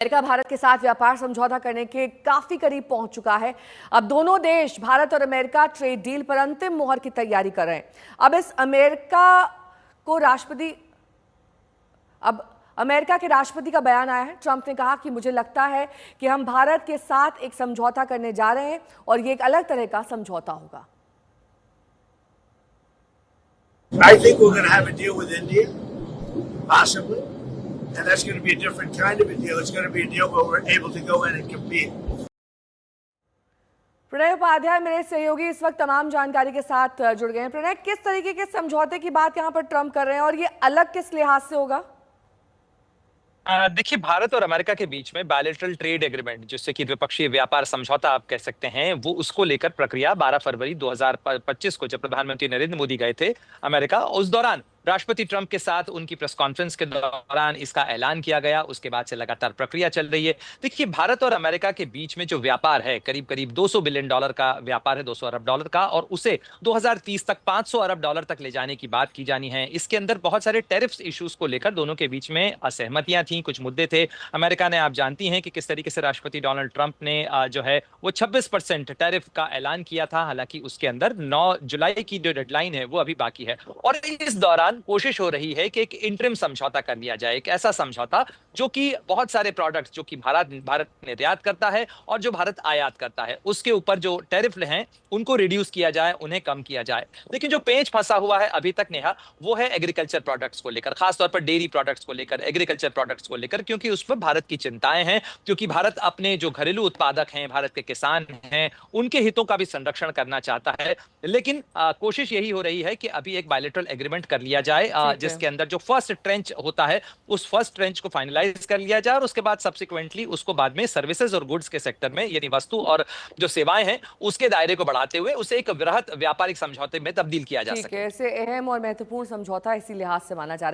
America Bharat के साथ व्यापार समझौता करने के काफी करीब पहुंच चुका है। अब दोनों देश भारत और अमेरिका ट्रेड डील पर अंतिम मुहर की तैयारी कर रहे हैं। अब अमेरिका के राष्ट्रपति का बयान आया है। ट्रंप ने कहा कि मुझे लगता है कि हम भारत के साथ एक समझौता करने जा रहे हैं और ये एक अलग तरह का समझौता होगा। I think we're going to have a deal with India, possibly. And that's going to be a different kind of a deal. It's going to be a deal where we're able to go in and compete. Pranay Upadhyay मेरे सहयोगी इस वक्त तमाम जानकारी के साथ जुड़ गए हैं। प्रणय, किस तरीके के समझौते की बात यहाँ पर ट्रंप कर रहे हैं और ये अलग किस लिहाज से होगा? देखिए, भारत और अमेरिका के बीच में बायलैटरल ट्रेड एग्रीमेंट, जिससे कि द्विपक्षीय व्यापार समझौता आप कह सकते हैं, वो उसको लेकर प्रक्रिया 12 फरवरी 2025 को जब प्रधानमंत्री नरेंद्र मोदी गए थे अमेरिका, उस दौरान राष्ट्रपति ट्रंप के साथ उनकी प्रेस कॉन्फ्रेंस के दौरान इसका ऐलान किया गया। उसके बाद से लगातार प्रक्रिया चल रही है। देखिए, भारत और अमेरिका के बीच में जो व्यापार है, करीब करीब $200 बिलियन का व्यापार है, $200 अरब का, और उसे 2030 तक $500 अरब तक ले जाने की बात की जानी है। इसके अंदर बहुत सारे टैरिफ्स इश्यूज को लेकर दोनों के बीच में असहमतियां थी, कुछ मुद्दे थे। अमेरिका ने, आप जानती हैं कि किस तरीके से राष्ट्रपति डोनाल्ड ट्रंप ने जो है वो 26% टैरिफ का ऐलान किया था। हालांकि उसके अंदर 9 जुलाई की जो डेडलाइन है वो अभी बाकी है, और इस दौरान कोशिश हो रही है कि एक इंटरिम समझौता कर लिया जाए, एक ऐसा समझौता जो कि बहुत सारे प्रोडक्ट्स जो कि भारत निर्यात करता है और जो भारत आयात करता है, उसके ऊपर जो टैरिफ हैं उनको रिड्यूस किया जाए, उन्हें कम किया जाए। लेकिन जो पेंच फंसा हुआ है अभी तक नेहा, वो है एग्रीकल्चर प्रोडक्ट्स को लेकर, खासतौर पर डेयरी प्रोडक्ट्स को लेकर, एग्रीकल्चर प्रोडक्ट्स को लेकर, क्योंकि उस पर भारत की चिंताएं हैं। क्योंकि भारत अपने जो घरेलू उत्पादक हैं, भारत के किसान हैं, उनके हितों का भी संरक्षण करना चाहता है। लेकिन कोशिश यही हो रही है कि अभी एक बायलैटरल एग्रीमेंट कर लिया जाए, जिसके अंदर जो फर्स्ट ट्रेंच होता है उस फर्स्ट ट्रेंच को फाइनलाइज कर लिया जाए, और उसके बाद सब्सिक्वेंटली उसको बाद में सर्विसेज और गुड्स के सेक्टर में, यानी वस्तु और जो सेवाएं हैं, उसके दायरे को बढ़ाते हुए उसे एक वृहत व्यापारिक समझौते में तब्दील किया जा सके। ऐसे अहम और महत्वपूर्ण समझौता इसी लिहाज से माना जा रहा है।